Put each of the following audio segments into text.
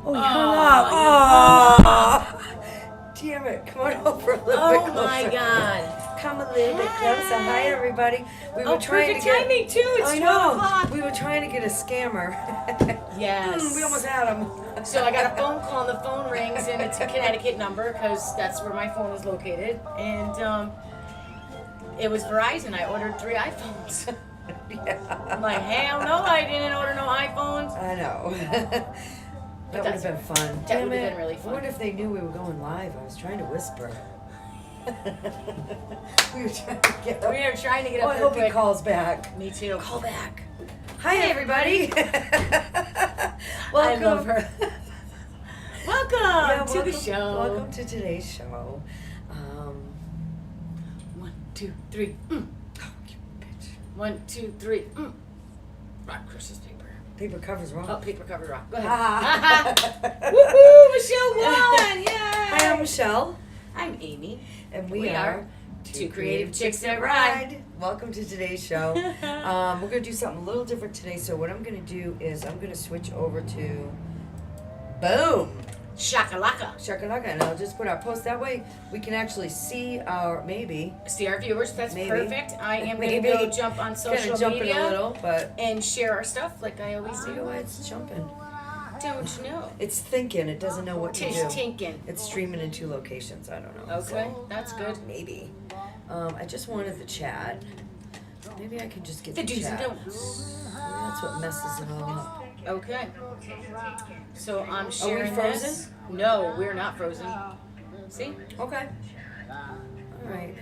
Oh, he hung up. Oh, damn it. Come on over a little bit closer. Oh, my God. Come a little bit closer. Hi, everybody. We were trying perfect to get... timing, too. It's 12 o'clock. We were trying to get a scammer. Yes. We almost had him. So I got a phone call, and the phone rings, and it's a Connecticut number, because that's where my phone is located. And it was Verizon. I ordered 3 iPhones. Yeah. I'm like, hell no, I didn't order no iPhones. I know. That would have been fun. That would have been really fun. I wonder if they knew we were going live. I was trying to whisper. We were trying to get up. We are trying to get Oh, up I there hope he quick. calls back. Me too. Call back. Hi, everybody. Welcome. I love her. Welcome to the show. Welcome to today's show. 1, 2, 3. Oh, you bitch. 1, 2, 3. Rock, crosses, paper. Paper covers wrong. Oh, paper cover rock. Go Ah. ahead. Woohoo! Michelle won! Yay! Hi, I'm Michelle. I'm Amy. And we are Two Creative Chicks That Ride. Welcome to today's show. We're going to do something a little different today. So what I'm going to do is I'm going to switch over to boom. Shakalaka. Shakalaka. And I'll just put our post. That way we can actually see our, See our viewers. That's Maybe. perfect. I am going to Maybe. go jump on social kind of jumping media a little, but and share our stuff like I always I don't know do. why it's jumping. Don't you know? It's thinking. It doesn't know what to Tish do. tinkin'. It's streaming in 2 locations. I don't know. Okay, So, that's good. maybe. I just wanted the chat. Maybe I can just get The the do's and chat. don'ts. Maybe that's what messes it all up. Okay. So I'm sharing frozen? this. No, we're not frozen. See? Okay. All right.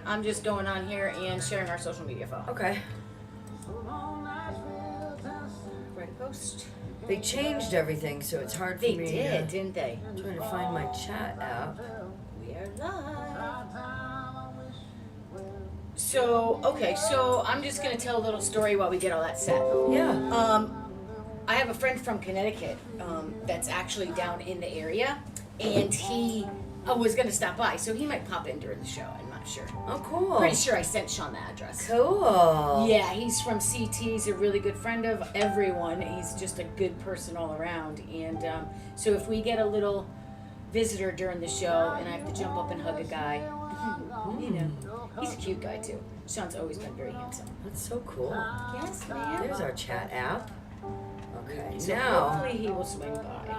I'm just going on here and sharing our social media file. Okay. Right post. They changed everything, so it's hard for They me did, to... didn't they? I'm trying to find my chat app. We are live. So, okay, so I'm just going to tell a little story while we get all that set. Yeah. I have a friend from Connecticut that's actually down in the area, and he was going to stop by, so he might pop in during the show. I'm not sure. Oh, cool. Pretty sure I sent Sean the address. Cool. Yeah, he's from CT. He's a really good friend of everyone. He's just a good person all around. And so if we get a little visitor during the show and I have to jump up and hug a guy, you know, he's a cute guy too. Sean's always been very handsome. That's so cool. Yes, ma'am. There's our chat app. Okay, So now... hopefully he will swing by.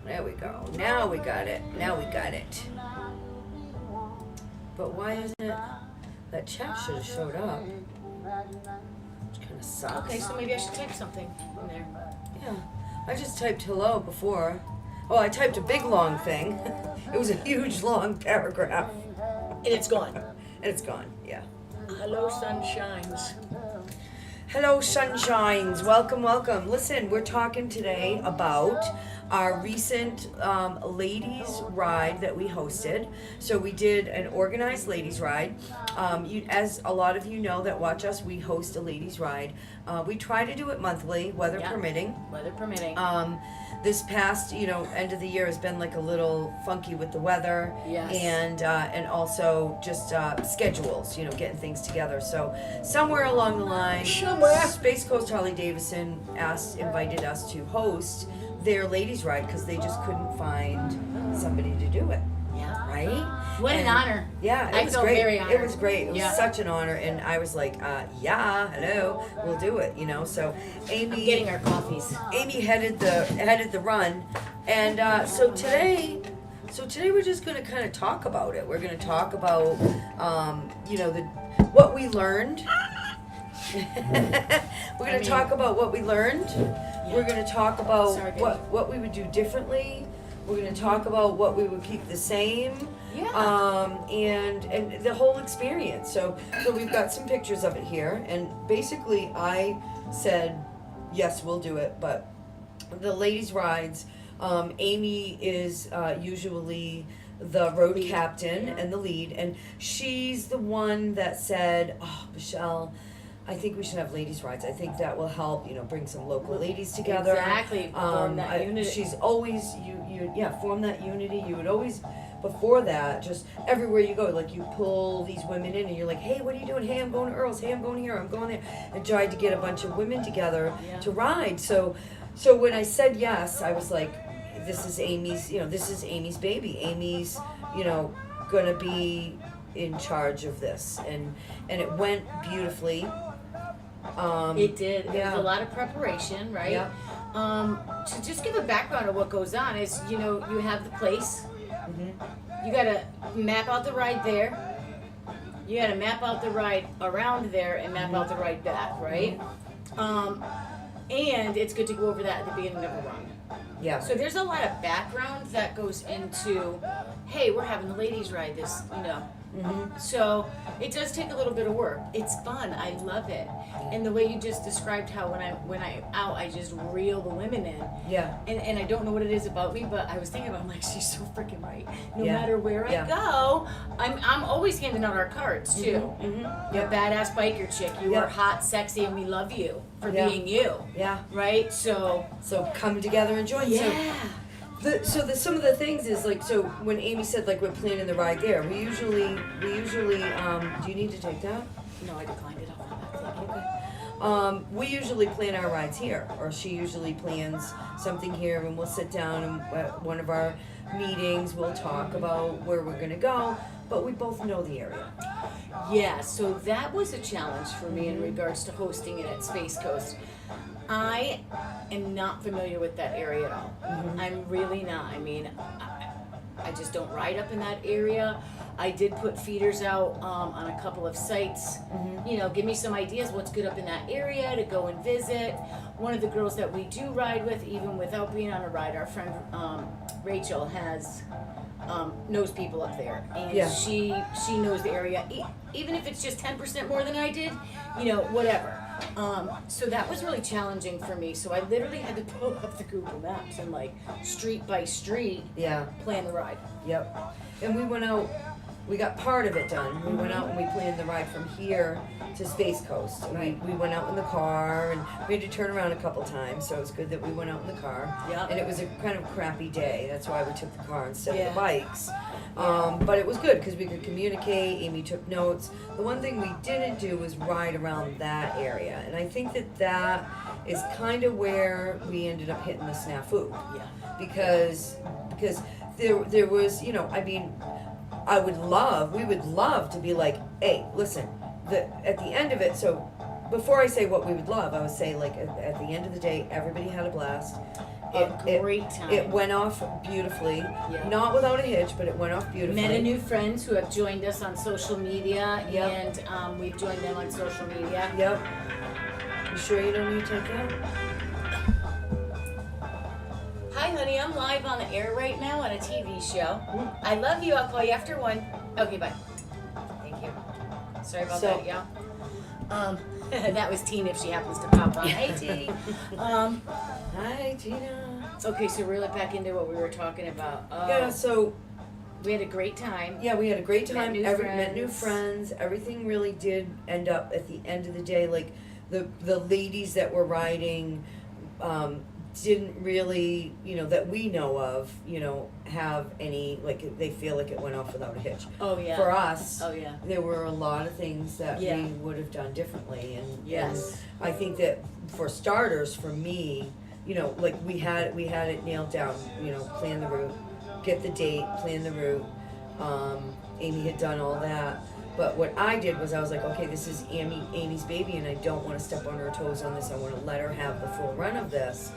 There we go. Now we got it. Now we got it. But why isn't it... That chat should have showed up. Which kind of sucks. Okay, so maybe I should type something in there. Yeah. I just typed hello before. Oh, I typed a big long thing. It was a huge long paragraph. And it's gone. And it's gone, yeah. Hello, sunshines. Hello, sunshines. Welcome, welcome. Listen, we're talking today about our recent ladies' ride that we hosted. So we did an organized ladies' ride. As a lot of you know that watch us, we host a ladies' ride. We try to do it monthly, weather permitting. Weather permitting. This past, end of the year has been like a little funky with the weather. Yes. And also just schedules, getting things together. So somewhere along the line, Space Coast Harley Davidson invited us to host their ladies' ride because they just couldn't find somebody to do it. Yeah. Right? What an honor. Yeah, I was felt great. very honored. It was great. It was Yeah. such an honor, and I was like, yeah, hello, we'll do it. So Amy, I'm getting our coffees. Amy headed the run, and so today we're just going to kind of talk about it. We're going to talk about what we learned. We're going to talk about what we learned. Yeah. We're going to talk about Sorry, baby. what we would do differently. We're going to talk about what we would keep the same. Yeah. And the whole experience. So we've got some pictures of it here, and basically I said, yes, we'll do it, but the ladies' rides, Amy is usually the road captain and the lead, and she's the one that said, oh, Michelle, I think we should have ladies' rides. I think that will help, bring some local ladies together. Exactly. Form that unity. She's always, form that unity. You would always, before that, just everywhere you go, like you pull these women in and you're like, hey, what are you doing? Hey, I'm going to Earl's. Hey, I'm going here. I'm going there. And tried to get a bunch of women together to ride. So So when I said yes, I was like, this is Amy's, this is Amy's baby. Amy's, gonna be in charge of this, and it went beautifully. It did. There Yeah. was a lot of preparation, right? Yeah. To just give a background of what goes on is, you have the place. Mm-hmm. You gotta map out the ride there. You gotta map out the ride around there and map out the ride back, right? And it's good to go over that at the beginning of a run. Yeah. So there's a lot of background that goes into, hey, we're having the ladies ride this, Mm-hmm. So it does take a little bit of work. It's fun. I love it. And the way you just described how when I'm out, I just reel the women in. Yeah. And I don't know what it is about me, but I was thinking about, I'm like, she's so freaking right. No Yeah. matter where I go, I'm always handing out our cards too. Mm-hmm. You're a badass biker chick. You Yeah. are hot, sexy, and we love you for Yeah. being you. Yeah. Right? So Come together and join. yeah. Some of the things is like, so when Amy said like we're planning the ride there, we usually do you need to take that? No, I declined it all. Okay. We usually plan our rides here, or she usually plans something here, and we'll sit down and at one of our meetings we'll talk about where we're gonna go, but we both know the area. Yeah, so that was a challenge for me in regards to hosting it at Space Coast. I am not familiar with that area at all. I'm really not. I mean, I just don't ride up in that area. I did put feeders out on a couple of sites. Give me some ideas what's good up in that area to go and visit. One of the girls that we do ride with, even without being on a ride, our friend Rachel knows people up there, and Yeah. she knows the area, even if it's just 10% more than I did, whatever. So that was really challenging for me. So I literally had to pull up the Google Maps and like street by street Yeah. plan the ride. Yep. And we went out. We got part of it done. We went out and we planned the ride from here to Space Coast. And we went out in the car, and we had to turn around a couple times, so it was good that we went out in the car. Yeah. And it was a kind of crappy day. That's why we took the car instead of Yeah. the bikes. But it was good because we could communicate. Amy took notes. The one thing we didn't do was ride around that area, and I think that is kind of where we ended up hitting the snafu. Yeah. Because there was, we would love to be like, hey, listen, at the end of it, so before I say what we would love, I would say like at the end of the day, everybody had a blast. Great time. It went off beautifully, Yeah. not without a hitch, but it went off beautifully. Met a new friends who have joined us on social media, Yep. and we've joined them on social media. Yep. You sure you don't need to take that? Hi, honey. I'm live on the air right now on a TV show. I love you. I'll call you after 1. Okay, bye. Thank you. Sorry about that, y'all. That was Tina if she happens to pop on. Hey, T. Hi, Tina. Okay, so really back into what we were talking about. Yeah, so we had a great time. yeah, we had a great time. Met new friends. Everything really did end up at the end of the day. Like the ladies that were riding didn't really, that we know of, have any, like, they feel like it went off without a hitch. Oh, yeah. For us, Oh, yeah. there were a lot of things that Yeah. we would have done differently, and Yes. and I think that for starters, for me, like we had it nailed down. Plan the route, get the date, plan the route. Amy had done all that, but what I did was I was like, okay, this is Amy's baby, and I don't want to step on her toes on this. I want to let her have the full run of this.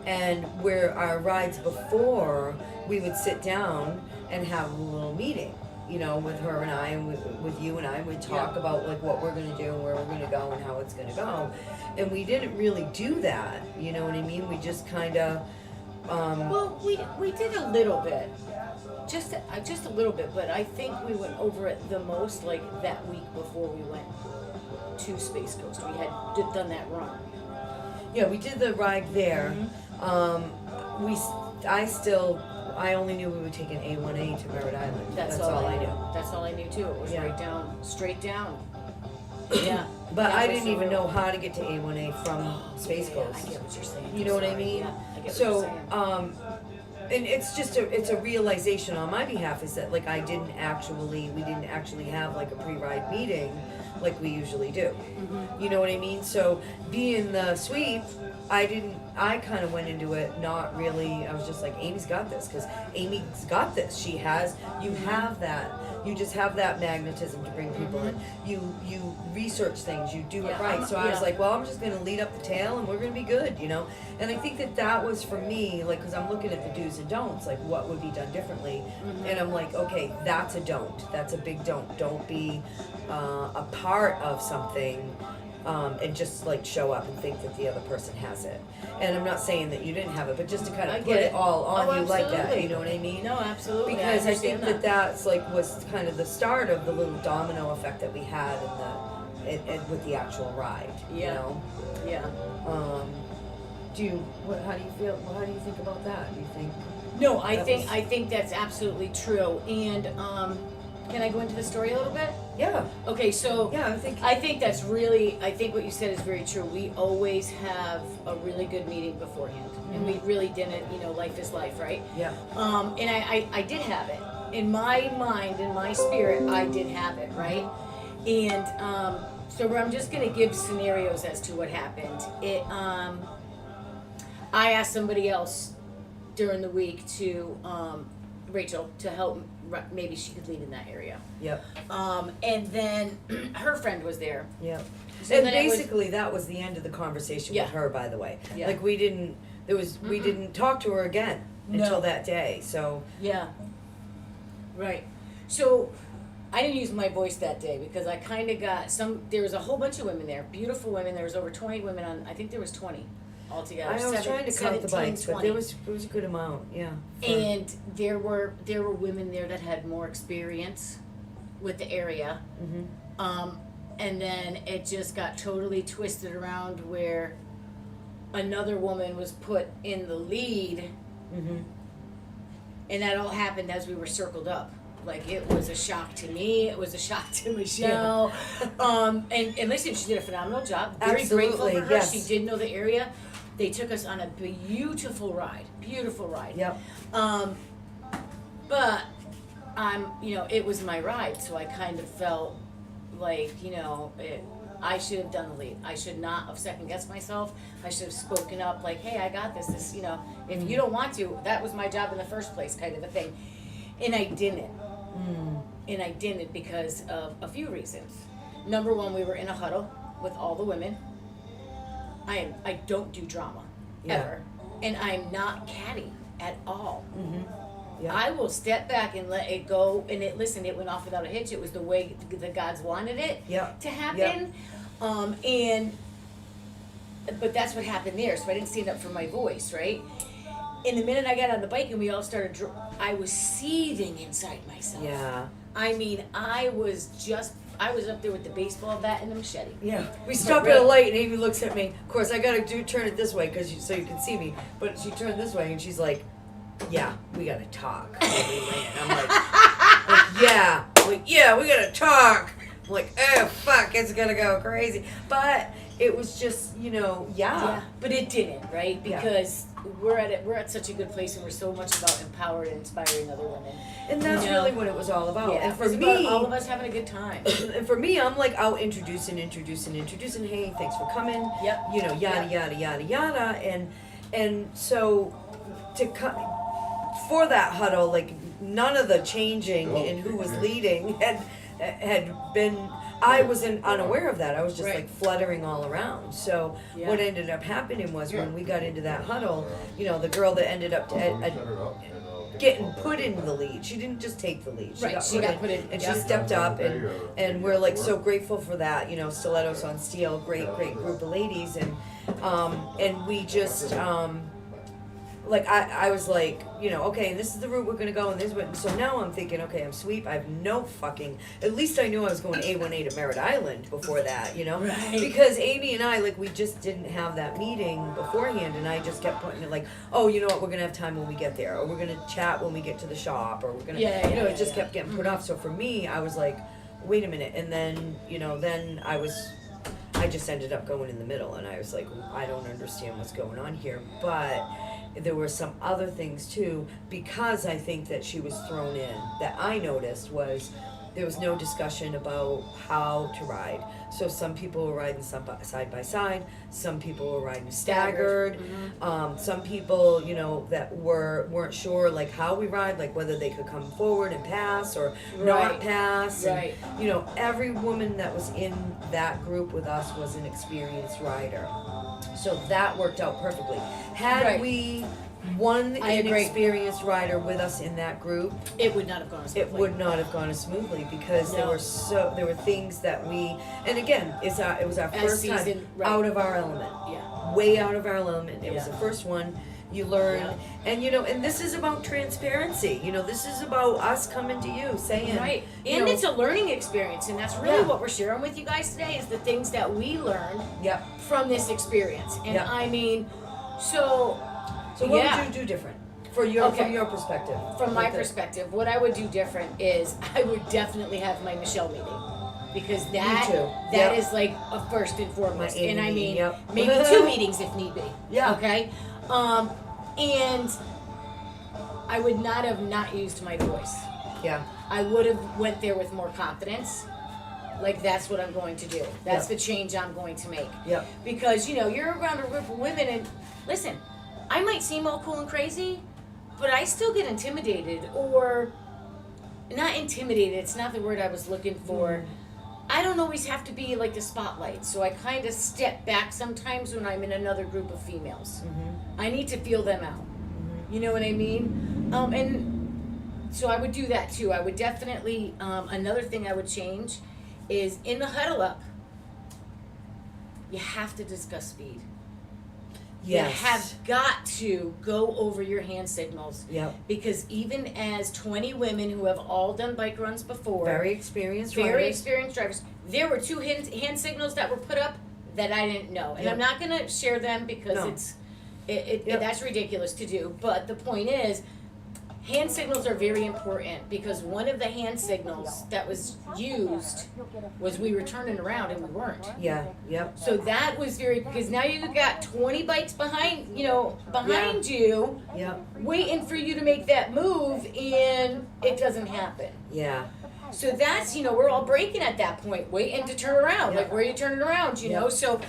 And where our rides before, we would sit down and have a little meeting, with her and I, and with you and I. We'd talk about like what we're gonna do and where we're gonna go and how it's gonna go. And we didn't really do that, you know what I mean? We just kind of. Well, we did a little bit, just a little bit, but I think we went over it the most like that week before we went to Space Coast. We had done that run. Yeah, we did the ride there. I only knew we would take an A1A to Merritt Island. That's all I knew. That's all I knew too. It was Yeah. straight down. Yeah. But That I was didn't the even real- know how to get to A1A from Space Yeah, Coast. I get what you're saying. You know what I Sorry. mean? Yeah, I get what So, you're saying. and it's a realization on my behalf is that like we didn't actually have like a pre-ride meeting like we usually do. You know what I mean? So being the sweep, I kind of went into it not really, I was just like, Amy's got this, because Amy's got this. You have that. You just have that magnetism to bring people in. You research things, you do it right. So I was like, well, I'm just going to lead up the tail and we're going to be good, you know? And I think that was for me, like, because I'm looking at the do's and don'ts, like what would be done differently. And I'm like, okay, that's a don't. That's a big don't. Don't be a part of something and just like show up and think that the other person has it. And I'm not saying that you didn't have it, but just to kind of put it all on you like that, you know what I mean? No, absolutely. Because I think that's like was kind of the start of the little domino effect that we had with the actual ride. You know? Yeah. How do you feel? How do you think about that? Do you think? No, I think that's absolutely true. And can I go into the story a little bit? Yeah. Okay, so yeah, I think what you said is very true. We always have a really good meeting beforehand, and we really didn't. You know, life is life, right? Yeah. And I did have it in my mind, in my spirit. I did have it, right? And so I'm just gonna give scenarios as to what happened. I asked somebody else during the week to Rachel to help. Maybe she could lead in that area. Yep. And then her friend was there. Yep. So and basically that was the end of the conversation with her, by the way. Yeah. Like we didn't talk to her again until that day. So yeah. Right. So I didn't use my voice that day because I kind of got there was a whole bunch of women there, beautiful women. There was over 20 women on, I think there was 20 altogether. I was trying to count the bikes, but it was a good amount, yeah. And there were women there that had more experience with the area. And then it just got totally twisted around where another woman was put in the lead. And that all happened as we were circled up. Like, it was a shock to me. It was a shock to Michelle. And listen, she did a phenomenal job. Very grateful for her. Yes. She did know the area. They took us on a beautiful ride. Yep. But it was my ride, so I kind of felt like, I should have done the lead. I should not have second guessed myself. I should have spoken up like, hey, I got this. This, if you don't want to, that was my job in the first place, kind of a thing. And I didn't. And I didn't because of a few reasons. Number one, we were in a huddle with all the women. I don't do drama ever, and I'm not catty at all. I will step back and let it go, and it went off without a hitch. It was the way the gods wanted it to happen. But that's what happened there. So I didn't stand up for my voice, right? And the minute I got on the bike and we all started, I was seething inside myself. Yeah. I mean, I was up there with the baseball bat and the machete. Yeah. We stopped at a light and Amy looks at me. Of course, I gotta turn it this way so you can see me. But she turned this way and she's like, "Yeah, we gotta talk." And I'm like, "Yeah, we gotta talk." I'm like, "Oh fuck, it's gonna go crazy." But it was just, But it didn't, right? Because we're at such a good place, and we're so much about empowered and inspiring other women. And that's really what it was all about. Yeah, and for me, about all of us having a good time. And for me, I'm like out introducing. Hey, thanks for coming. Yep. Yada yada. And so for that huddle, like none of the changing in who was leading had been. I wasn't unaware of that. I was just like fluttering all around. So what ended up happening was when we got into that huddle, the girl that ended up getting put in the lead. She didn't just take the lead. She got put in. And she stepped up, and we're like so grateful for that. Stilettos on Steel, great group of ladies, and we just. I was like, okay, this is the route we're going to go, and this is what, so now I'm thinking, okay, I'm sweep, I have no fucking, at least I knew I was going A1A to Merritt Island before that, Right. Because Amy and I, we just didn't have that meeting beforehand, and I just kept putting it like, oh, you know what, we're going to have time when we get there, or we're going to chat when we get to the shop, or we're going to, it just kept getting put off, so for me, I was like, wait a minute, and then, then I just ended up going in the middle, and I was like, I don't understand what's going on here, but there were some other things too, because I think that she was thrown in, that I noticed was there was no discussion about how to ride. So some people were riding side by side, some people were riding staggered. Some people, you know, that weren't sure like how we ride, like whether they could come forward and pass or not pass. Right. And, you know, every woman that was in that group with us was an experienced rider. So that worked out perfectly. Had we one experienced rider with us in that group, it would not have gone smoothly. It would not have gone as smoothly because there were things that we, and again, it was our first time out of our element. Yeah. Way out of our element. It was the first one. You learn, and you know, and this is about transparency. You know, this is about us coming to you saying, right, and it's a learning experience, and that's really what we're sharing with you guys today is the things that we learned from this experience. And I mean, so what would you do different from your perspective? From my perspective, what I would do different is I would definitely have my Michelle meeting. Because that is like a first and foremost. And I mean, maybe 2 meetings if need be. Yeah. Okay? And I would not have not used my voice. Yeah. I would have went there with more confidence. Like, that's what I'm going to do. That's the change I'm going to make. Yep. Because, you know, you're around a group of women and, listen, I might seem all cool and crazy, but I still get intimidated or, not intimidated, it's not the word I was looking for. I don't always have to be like the spotlight, so I kind of step back sometimes when I'm in another group of females. I need to feel them out. You know what I mean? And so I would do that too. I would definitely, another thing I would change is in the huddle up, you have to discuss speed. Yes. You have got to go over your hand signals. Yep. Because even as 20 women who have all done bike runs before, very experienced drivers, there were 2 hand signals that were put up that I didn't know. And I'm not going to share them because that's ridiculous to do. But the point is, hand signals are very important because one of the hand signals that was used was we were turning around and we weren't. Yeah, yep. So that was because now you've got 20 bikes behind you, waiting for you to make that move, and it doesn't happen. Yeah. So that's, we're all braking at that point, waiting to turn around. Like, where are you turning around, you know? So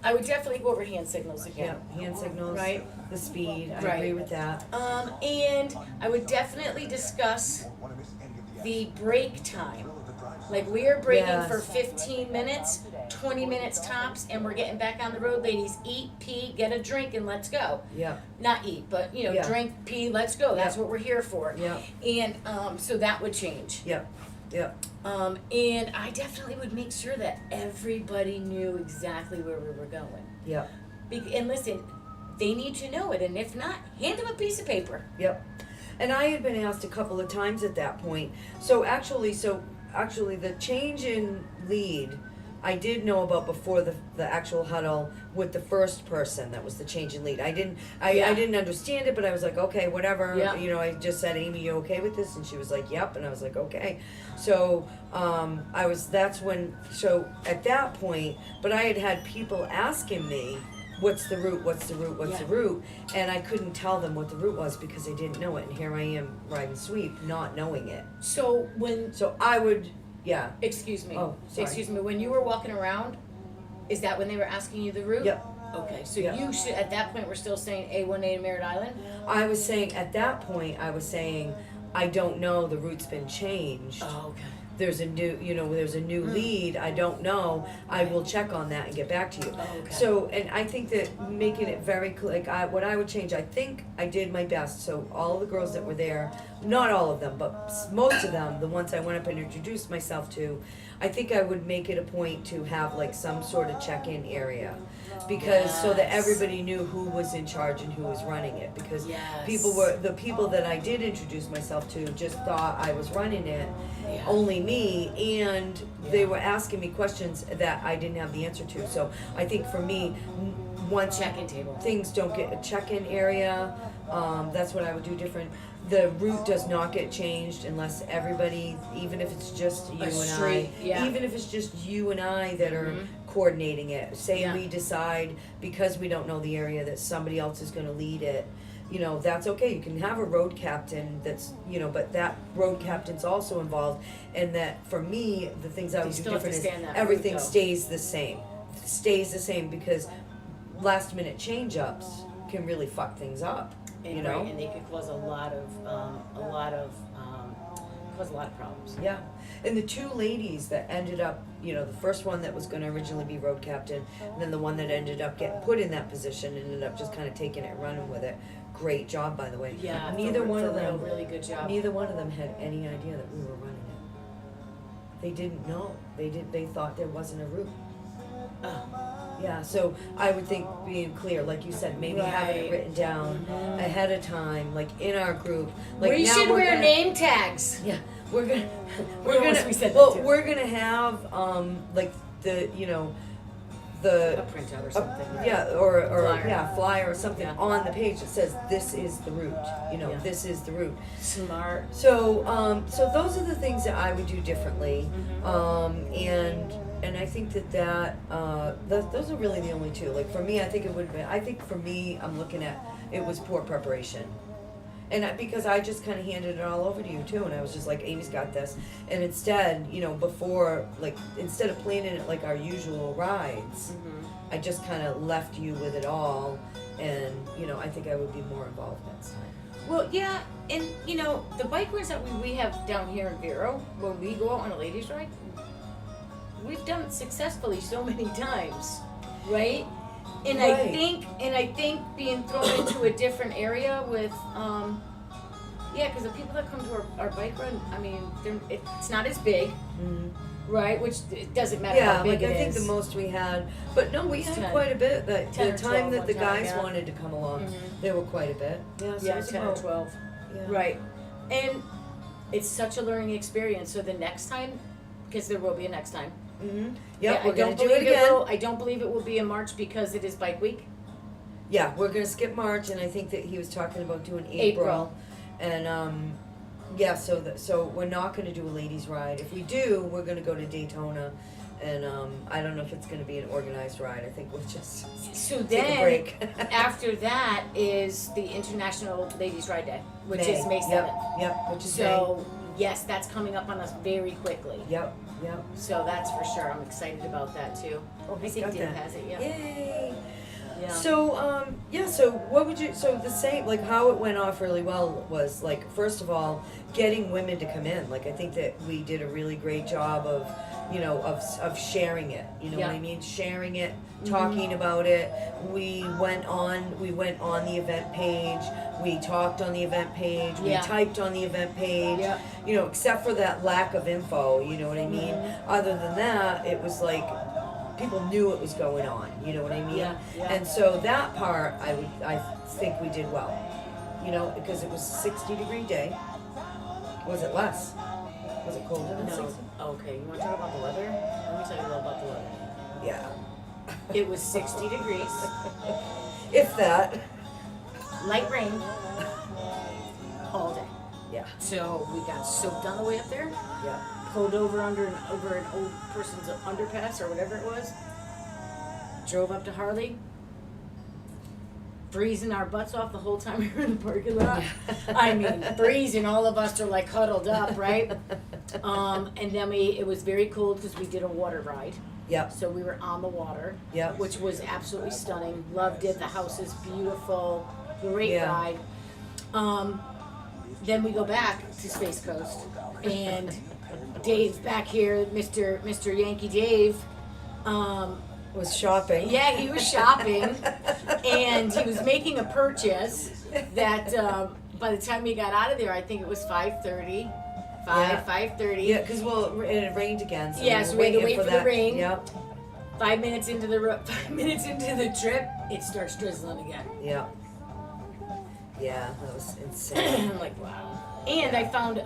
I would definitely go over hand signals again. Yeah, hand signals. Right. The speed. I agree with that. And I would definitely discuss the break time. Like, we are breaking for 15 minutes, 20 minutes tops, and we're getting back on the road, ladies. Eat, pee, get a drink, and let's go. Yeah. Not eat, but, drink, pee, let's go. That's what we're here for. Yeah. And so that would change. Yep. Yep. And I definitely would make sure that everybody knew exactly where we were going. Yep. And listen, they need to know it, and if not, hand them a piece of paper. Yep. And I had been asked a couple of times at that point. So actually, the change in lead, I did know about before the actual huddle with the first person. That was the change in lead. I didn't understand it, but I was like, okay, whatever. Yeah. I just said, Amy, you okay with this? And she was like, yep. And I was like, okay. So so at that point, but I had people asking me, what's the route, the route? And I couldn't tell them what the route was because I didn't know it. And here I am riding sweep, not knowing it. So I would, excuse me. Oh, sorry. Excuse me. When you were walking around, is that when they were asking you the route? Yep. Okay, so you should, at that point, we're still saying A1A to Merritt Island? I was saying, I don't know, the route's been changed. Oh, okay. There's a new lead. I don't know. I will check on that and get back to you. Oh, okay. So, and I think that making it very clear, what I would change, I think I did my best. So all the girls that were there, not all of them, but most of them, the ones I went up and introduced myself to, I think I would make it a point to have like some sort of check-in area. Because so that everybody knew who was in charge and who was running it. Because the people that I did introduce myself to just thought I was running it, only me, and they were asking me questions that I didn't have the answer to. So I think for me, once check-in table, things don't get a check-in area, that's what I would do different. The route does not get changed unless everybody, even if it's just you and I, even if it's just you and I that are coordinating it. Say we decide, because we don't know the area, that somebody else is going to lead it, you know, that's okay. You can have a road captain that's, you know, but that road captain's also involved. And that for me, the things I would do still have to different stay on is that everything route, though. stays the same. Stays the same because last minute change ups can really fuck things up. And, you know? right, and they could cause cause a lot of problems. Yeah. And the two ladies that ended up, you know, the first one that was going to originally be road captain, and then the one that ended up getting put in that position ended up just kind of taking it and running with it. Great job, by the way. Yeah, Neither one of them, really good job. neither one of them had any idea that we were running it. They didn't know. They thought there wasn't a route. Yeah, so I would think being clear, like you said, maybe having it Right. written down ahead of time, like in our group. Like We now should we're wear gonna, name tags. Yeah, we're gonna We said that well, too. we're gonna have like the A the printout or something. yeah or Flyer. flyer or something Yeah. on the page that says this is the route. You know, Yeah. this is the route. Smart. So so those are the things that I would do differently. Mm-hmm. And I think that those are really the only two. Like for me, I think it would have been. I think for me, I'm looking at it was poor preparation, and because I just kind of handed it all over to you too, and I was just like, Amy's got this. And instead, you know, instead of planning it like our usual rides, I just kind of left you with it all, and you know, I think I would be more involved next time. Well, yeah, and you know, the bike rides that we have down here in Vero, when we go out on a ladies' ride, we've done it successfully so many times, right? And Right. I think being thrown into a different area with, because the people that come to our bike ride, I mean, it's not as big, right? Which it doesn't matter Yeah, how big like I it think is. the most we had, but no, we It's had 10. quite a bit. The 10 or time 12 that the one time, guys yeah. wanted to come along, Mhm. there were quite a bit. Yeah, so it Yeah, was 10 or about- 12. Yeah. Right. And it's such a learning experience. So the next time, because there will be a next time. Mm-hmm. Yeah, Yep, we're I gonna don't do believe it again. I don't believe it will be in March because it is bike week. Yeah, we're gonna skip March, and I think that he was talking about doing April. And yeah, so we're not gonna do a ladies' ride. If we do, we're gonna go to Daytona, and I don't know if it's gonna be an organized ride. I think we'll just So take a then, break. after that is the International Ladies Ride Day, which is May 7th. Yep, which is So yes, that's coming up on us very quickly. May. Yep. So that's for sure. I'm excited about that too. Oh, I he's think got Dave that. has it. Yeah. Yay! Yeah. So so what would you? So the same, like how it went off really well was like first of all getting women to come in. Like I think that we did a really great job of, you know, of sharing it. You know what I Yeah. mean? Sharing it, talking about it. We went on the event page. We talked on the event page. We Yeah. typed on the event page. Yeah. You know, except for that lack of info. You know what I mean? Other than that, it was like people knew it was going on. You know what I mean? Yeah, yeah. And so that part, I think we did well. You know, because it was a 60-degree day. Was it less? Was it colder than No. 60? Okay. You want to talk about the weather? Let me tell you a little about the weather. Yeah. It was 60 degrees, If that. light rain, all day. Yeah. So we got soaked on the way up there. Yeah. Pulled over over an old person's underpass or whatever it was. Drove up to Harley. Freezing our butts off the whole time we were in the parking lot. I mean, freezing. All of us are like huddled up, right? And then it was very cool because we did a water ride. Yep. So we were on the water, Yep. which was absolutely stunning. Loved it. The house is beautiful. Great Yeah. ride. Then we go back to Space Coast, and Dave's back here, Mr. Yankee Dave. Was shopping. Yeah, he was shopping, and he was making a purchase that by the time we got out of there, I think it was 5:30. Yeah. 5:30. Yeah, because it had rained again. So Yeah, so we had to wait for the that. rain. Yep. 5 minutes into the 5 minutes into the trip, it starts drizzling again. Yep. Yeah, that was insane. I'm like, wow. And I found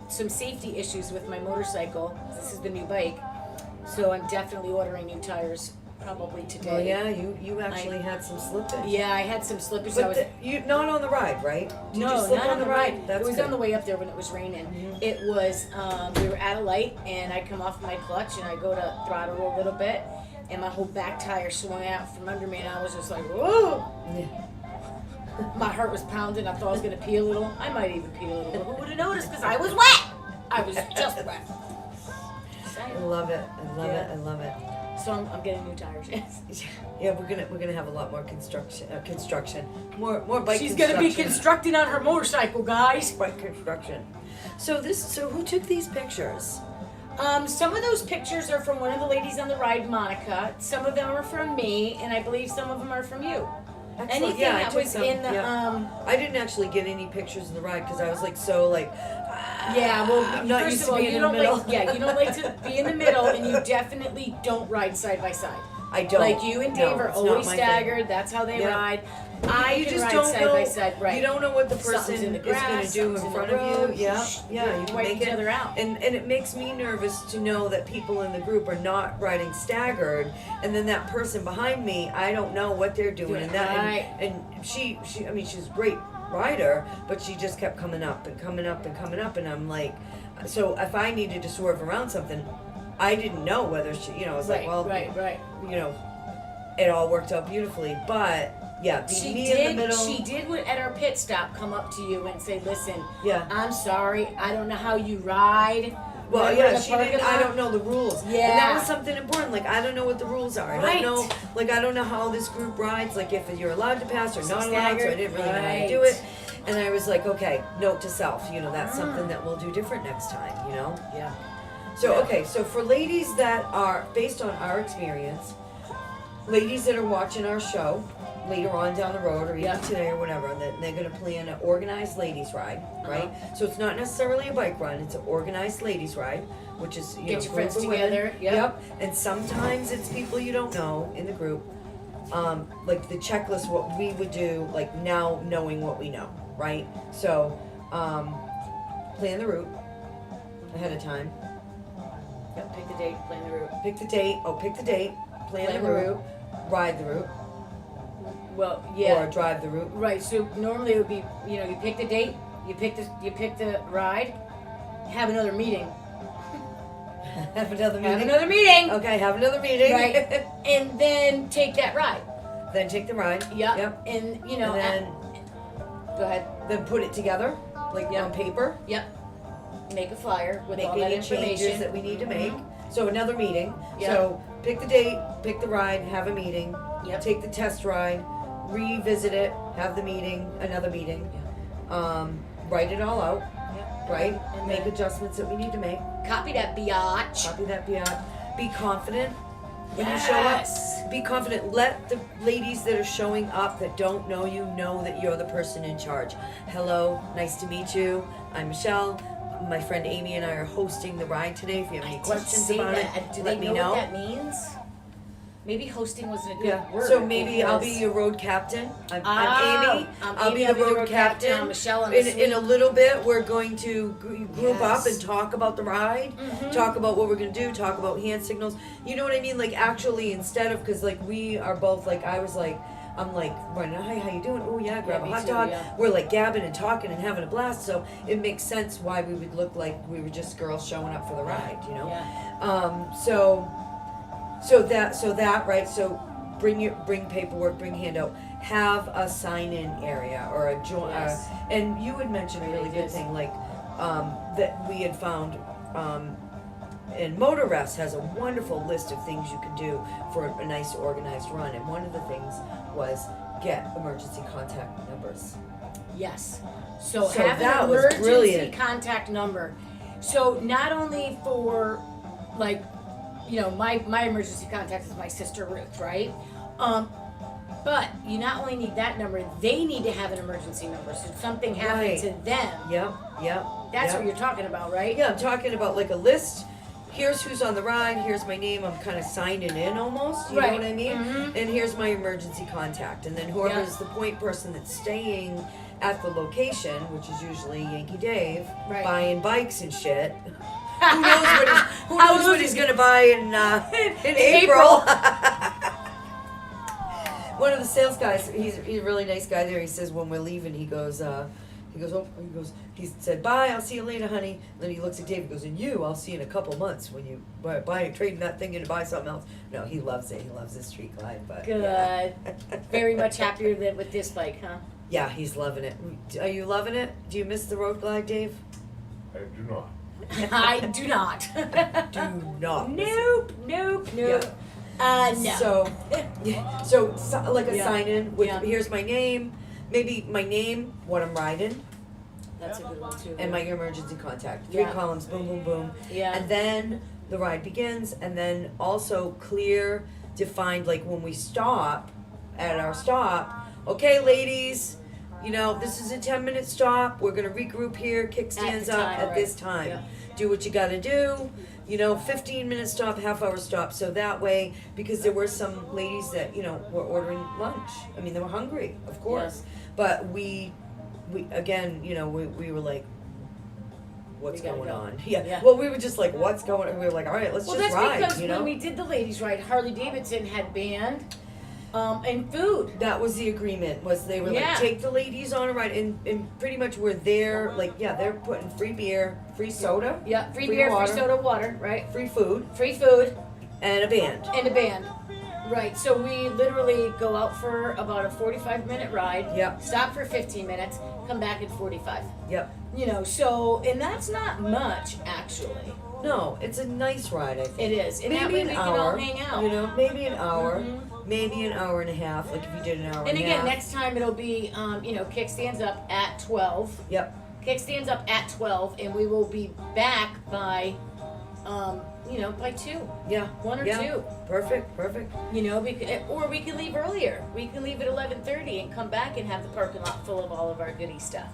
some safety issues with my motorcycle. This is the new bike, so I'm definitely ordering new tires probably today. Well, yeah, you actually had some slippage. Yeah, I had some slippage. But you not on the ride, right? Did you No, slip not on the ride. That's It was good. on the way up there when it was raining. Mhm. It was, we were at a light, and I come off my clutch, and I go to throttle a little bit, and my whole back tire swung out from under me, and I was just like, whoa! Yeah. My heart was pounding. I thought I was going to pee a little. I might even pee a little. But who would have noticed? Because I was wet. I was just wet. I love it. I love it. I love it. So I'm getting new tires. Yeah, we're gonna have a lot more construction. More bike. She's gonna be constructing on her motorcycle, guys. Bike construction. So who took these pictures? Some of those pictures are from one of the ladies on the ride, Monica. Some of them are from me, and I believe some of them are from you. Excellent. Anything Yeah, I that took was some, in the yeah. I didn't actually get any pictures of the ride because I was like so like. Yeah, well, I'm not first used of to all, being you in the don't middle. like you don't like to be in the middle, and you definitely don't ride side by side. I don't. Like you and Dave No, are it's not always my staggered. thing. That's how they Yeah. ride. I You can just ride don't side know. by side, right? You don't know what the Something's person in the is going grass, to do in something's front in the of you. road. Yeah, yeah. You can wipe make each it. other out. And it makes me nervous to know that people in the group are not riding staggered, and then that person behind me, I don't know what they're doing, and that Right. and she I mean she's a great rider, but she just kept coming up and coming up and coming up, and I'm like, so if I needed to swerve around something, I didn't know whether she, I was like, well, right. it all worked out beautifully, but yeah, me in the middle. She did at our pit stop come up to you and say, "Listen, Yeah. I'm sorry, I don't know how you ride." Well, When we're in yeah, the she parking didn't. I lot." don't know the rules. Yeah. And that was something important. Like, I don't know what the rules are. I Right. don't know. Like, I don't know how this group rides. Like, if you're allowed to pass or So not allowed. So I staggered. didn't really know how to Right. do it. And I was like, okay, note to self. That's something that we'll do different next time. Yeah. So Yeah. okay, so for ladies that are based on our experience, ladies that are watching our show later on down the road or even Yeah. today or whatever, that they're going to plan an organized ladies ride, right? So it's not necessarily a bike run; it's an organized ladies ride, which is Get know, your group friends of women. together, yep. Yep. And sometimes it's people you don't know in the group. Like the checklist, what we would do, like now knowing what we know, right? So plan the route ahead of time. Yep. Pick the date, plan the route. Pick the date. Pick the date. Plan the route. Ride the route. Well, yeah. Or drive the route. Right. So normally it would be, you pick the date, you pick the ride, have another meeting. Have another meeting. Have another meeting. Okay, have another meeting. Right. And then take that ride. Then take the ride. Yep. Yep. And And then go ahead. then put it together, like Yep. on paper. Yep. Make a flyer with Make all that any information changes that we need to make. So another meeting. Yep. So pick the date, pick the ride, have a meeting. Yep. Take the test ride, revisit it, have the meeting, another meeting. Write it all out, Yep. right? And Make then adjustments that we need to make. copy that biatch. Copy that be confident when you show up. Be confident. Let the ladies that are showing up that don't know you know that you're the person in charge. Hello, nice to meet you. I'm Michelle. My friend Amy and I are hosting the ride today. If you have any questions about it, Do let they me know know. what that means? Maybe hosting wasn't a good word. So maybe I'll be because- your road captain. I'm Amy. I'm I'll Amy, be I'll the road captain. I'm Michelle. I'm the In a little bit, we're going to group up Yes. and talk about the ride, talk about what we're going to do, talk about hand signals. You know what I mean? Like actually, instead of, because like we are both like, I'm like running, hi, how you doing? Oh yeah, grab a me hot too, dog. yeah. We're like gabbing and talking and having a blast. So it makes sense why we would look like we were just girls showing up for the ride, Yeah. So that right. So bring paperwork, bring handout, have a sign-in area or a join. Yes. And you had mentioned a really good Yes. thing, like that we had found. And Motor Rest has a wonderful list of things you can do for a nice organized run. And one of the things was get emergency contact numbers. Yes. So So have that an was emergency brilliant. contact number. So not only for like, my emergency contact is my sister Ruth, right? But you not only need that number, they need to have an emergency number. So if something happened Right. to them, Yep. that's yep. what you're talking about, right? Yeah, I'm talking about like a list. Here's who's on the ride. Here's my name. I'm kind of signing in almost. You know Right. what I mean? Mhm. And here's my emergency contact. And then whoever's the point person that's staying at the location, which is usually Yankee Dave, Right. buying bikes and shit. Who knows what he's gonna buy in April? One of the sales guys, he's a really nice guy there. He says when we're leaving, he said, bye, I'll see you later, honey. Then he looks at Dave and goes, and you, I'll see you in a couple months when you trading that thing in to buy something else. No, he loves it. He loves this street glide. But Good. yeah. Very much happier with this bike, huh? Yeah, he's loving it. Are you loving it? Do you miss the road glide, Dave? I do not. I do not. Do not. Nope. Yeah. No. So like a Yeah. sign in with Yeah. here's my name, maybe my name, what I'm riding, That's a good one too. and my emergency contact. 3 Yeah. columns, boom, boom, boom. Yeah. And then the ride begins, and then also clear, defined, like when we stop at our stop, okay, ladies, you know, this is a 10-minute stop. We're going to regroup here, kickstands the up time, at right. this time. Yeah. Do what you got to do. You know, 15-minute stop, half-hour stop. So that way, because there were some ladies that, you know, were ordering lunch. I mean, they were hungry, of course. But we again, you know, we were like, what's We gotta going go. on? Yeah. Yeah. Well, we were just like, what's going on? We were like, all right, let's Well, just that's ride, because you know? when we did the ladies' ride, Harley Davidson had band and food. That was the agreement, was they were Yeah. like, take the ladies on a ride, and pretty much we're there, like, yeah, they're putting free beer, free soda, Yeah, free Free beer, water. free soda, water, right? free food, Free food and a band. and a band. Right, so we literally go out for about a 45-minute ride. Yep. Stop for 15 minutes, come back at 45. Yep. You know, so, and that's not much, actually. No, it's a nice ride, I think. It is. And that Maybe way an we hour, can all hang out. you know, maybe an hour, Mhm. maybe an hour and a half, like if you did an hour And and a again, half. next time it'll be, you know, kickstands up at 12. Yep. Kickstands up at 12, and we will be back by, you know, by 2. Yeah. 1 or yeah. 2. Perfect. You know, or we can leave earlier. We can leave at 11:30 and come back and have the parking lot full of all of our goodie stuff.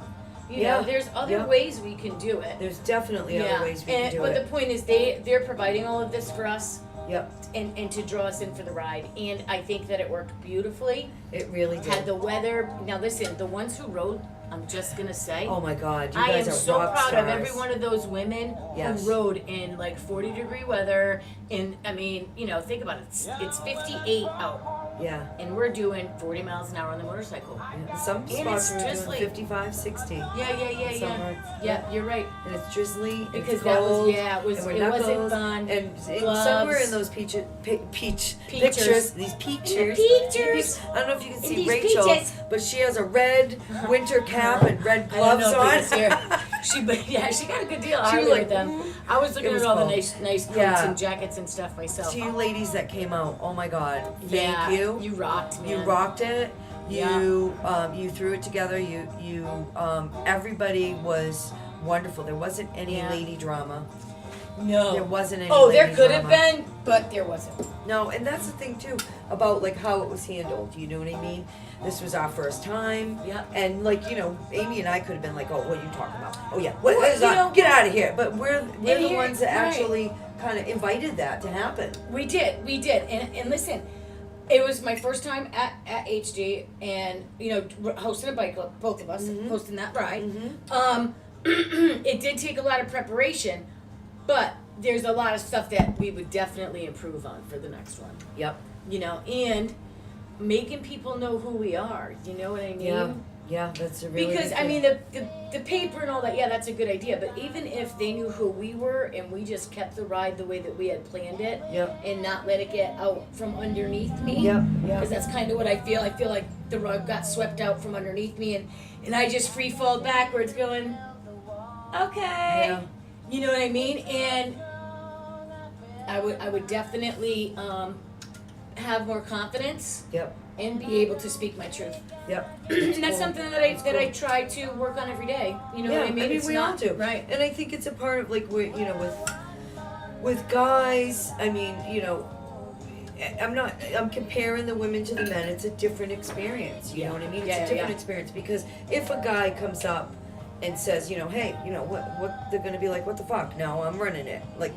You Yeah, know, there's other yeah. ways we can do it. There's definitely other ways we can do but it. the point is, they're providing all of this for us Yep. and to draw us in for the ride. And I think that it worked beautifully. It really did. Had the weather. Now listen, the ones who rode, I'm just gonna say. Oh my God, you I guys am are so rock proud stars. of every one of those women Yes. who rode in like 40-degree weather. And I mean, you know, think about it. It's 58 out, Yeah. and we're doing 40 miles an hour on the motorcycle. Yeah. Some And spots it's are just doing like- 55, 60. Yeah. Somewhere. Yeah, you're right. And it's drizzly. Because it's that was cold, it was and we're it wasn't knuckles, fun. And Gloves. somewhere in those peach Peachers. pictures, these peaches. Peachers. I don't know if you can see these Rachel, peaches. but she has a red winter cap and red I don't gloves know on. if you can see her. She got a good deal. She I was was like, with them. I was looking It was at all cold. the nice coats Yeah. and jackets and stuff myself. To you ladies that came out, oh my God, thank Yeah, you. You rocked, man. You rocked it. Yeah. You threw it together. Everybody was wonderful. There wasn't any Yeah. lady drama. No. There wasn't any. Oh, there lady could have drama. been, but there wasn't. No, and that's the thing too about like how it was handled. You know what I mean? This was our first time. Yeah. And like, you know, Amy and I could have been like, oh, what are you talking about? Oh yeah, what Well, is you that? know- Get out of here. But we're the here- ones that right. actually kind of invited that to happen. We did. And listen, it was my first time at HD, and you know, hosting a bike club, both of us hosting that ride. It did take a lot of preparation, but there's a lot of stuff that we would definitely improve on for the next one. Yep. You know, and making people know who we are. You know what I mean? Yeah. Yeah, that's a really Because good I thing. mean the paper and all that, yeah, that's a good idea. But even if they knew who we were and we just kept the ride the way that we had planned it, Yep. and not let it get out from underneath me, Yep. because Yep. that's kind of what I feel. I feel like the rug got swept out from underneath me, and I just free fall backwards, going, okay, Yeah. you know what I mean? And I would definitely have more confidence Yep. and be able to speak my truth. Yep. And that's cool. something that I try to work on every day. You know Yeah, what I mean? It's we not, all do. Right. And I think it's a part of like you know, with guys. I mean, you know, I'm comparing the women to the men. It's a different experience. You know what I mean? It's Yeah, a different yeah. experience because if a guy comes up and says, you know, hey, you know what they're gonna be like, what the fuck? No, I'm running it. Like,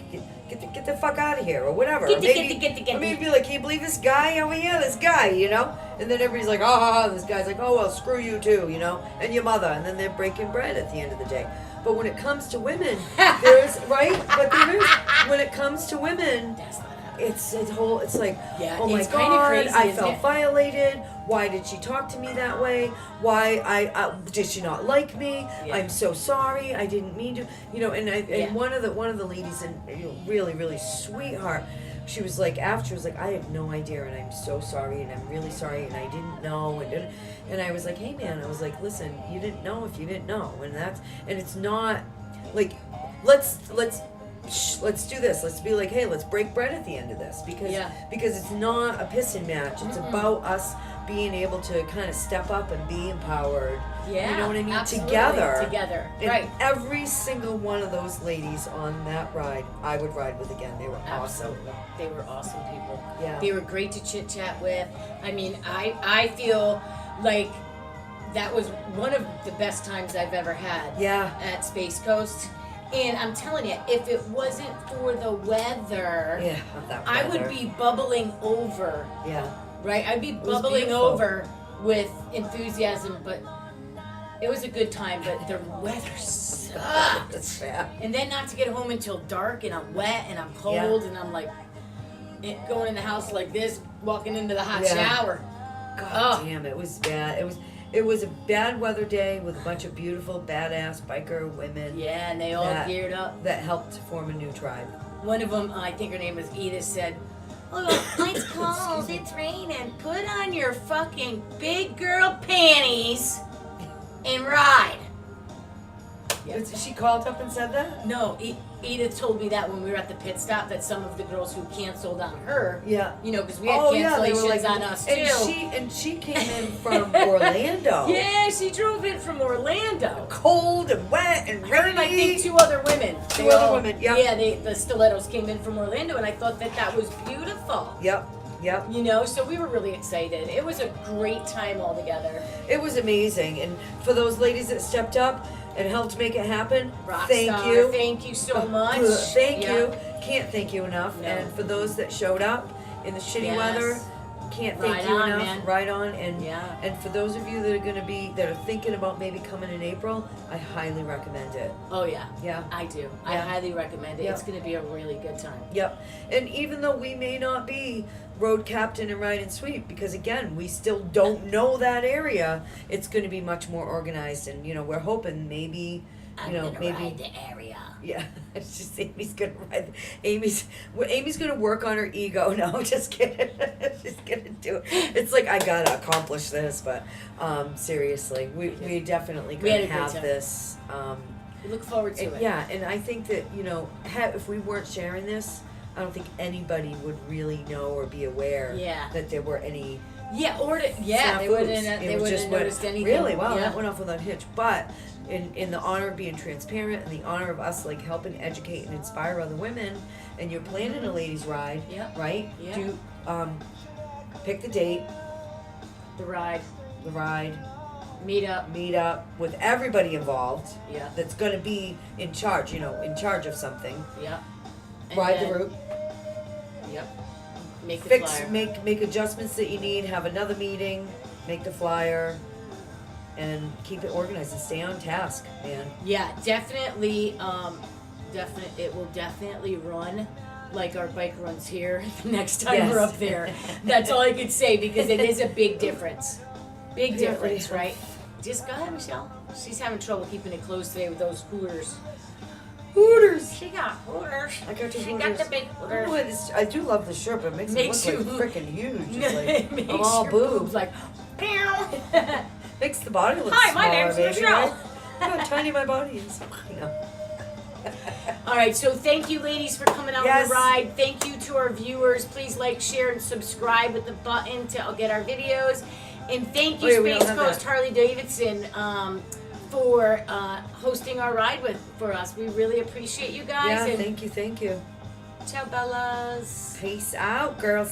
get the fuck out of here or whatever. Get Or the- maybe, get the- or maybe be like, can you believe this guy over here? This guy, you know? And then everybody's like, oh, this guy's like, oh well, screw you too, you know, and your mother, and then they're breaking bread at the end of the day. But when it comes to women, there's right. But there is when it comes to women. That's not happening. It's like, Yeah, oh my it's kinda God, crazy, I isn't felt it? violated. Why did she talk to me that way? Why did she not like me? Yeah. I'm so sorry. I didn't mean to. You know, and Yeah. one of the ladies, and you know, really sweetheart, she was like, after, she was like, I have no idea, and I'm so sorry, and I'm really sorry, and I didn't know, and I was like, hey man, I was like, listen, you didn't know if you didn't know, and it's not, like, let's do this. Let's be like, hey, let's break bread at the end of this, because it's not a pissing match. It's about us being able to kind of step up and be empowered. Yeah, you know what I mean? absolutely. Together. And right. every single one of those ladies on that ride, I would ride with again. They were awesome. They were awesome people. Yeah. They were great to chit chat with. I mean, I feel like that was one of the best times I've ever had. Yeah. At Space Coast. And I'm telling you, if it wasn't for the weather, I would be bubbling over. Yeah. Right? I'd be bubbling over with enthusiasm, but it was a good time, but the weather sucked. That's bad. And then not to get home until dark, and I'm wet, and I'm cold, and I'm like going in the house like this, walking into the hot shower. God damn, it was bad. It was a bad weather day with a bunch of beautiful, badass biker women. Yeah, and they all geared up. That helped form a new tribe. One of them, I think her name was Edith, said, "Oh, it's cold, it's raining. Put on your fucking big girl panties and ride." Yeah. She called up and said that? No, Edith told me that when we were at the pit stop, that some of the girls who canceled on her, because we had cancellations on us too. And she came in from Orlando. Yeah, she drove in from Orlando. Cold and wet and rainy. Her and I think two other women. Yeah. Yeah, the stilettos came in from Orlando, and I thought that was beautiful. Yep. So we were really excited. It was a great time all together. It was amazing, and for those ladies that stepped up and helped make it happen, thank you so much. Thank you. Can't thank you enough. No. And for those that showed up in the shitty weather, can't thank you enough. Man. Right on. And for those of you that are thinking about maybe coming in April, I highly recommend it. Oh yeah. Yeah. I do. Yeah. I highly recommend it. Yep. It's going to be a really good time. Yep. And even though we may not be road captain and ride and sweep, because again, we still don't know that area, it's going to be much more organized, and we're hoping maybe ride the area. Yeah, it's just Amy's gonna ride. Amy's gonna work on her ego. No, just kidding. She's gonna do it. It's like, I gotta accomplish this, but seriously, we definitely gonna have this. We look forward to it. Yeah, and I think that if we weren't sharing this, I don't think anybody would really know or be aware that there were any. Yeah, they wouldn't have noticed anything. Really? Wow, that went off without a hitch. But in the honor of being transparent and the honor of us helping educate and inspire other women, and you're planning a ladies' ride, right? Yeah. Do pick the date. The ride. Meet up with everybody involved. Yeah. That's going to be in charge. In charge of something. Yeah. Ride the route. Yep. Make the flyer. Make adjustments that you need. Have another meeting. Make the flyer, and keep it organized and stay on task, man. Yeah, definitely. It will definitely run like our bike runs here the next time we're up there. That's all I could say, because it is a big difference. Big difference, right? Just go ahead, Michelle. She's having trouble keeping it closed today with those Hooters. She got Hooters. I got She got the big Hooters. I do love the shirt, but it makes it look freaking huge. It's like, I'm all boobs. Like, makes the body look Hi, smaller, my name's baby, Michelle. Right? Look how tiny my body is. All right, so thank you, ladies, for coming out on the ride. Thank you to our viewers. Please like, share, and subscribe with the button to get our videos. And thank you, Space Coast Harley Davidson, for hosting our ride for us. We really appreciate you guys. Yeah, thank you. Ciao, Bellas. Peace out, girls.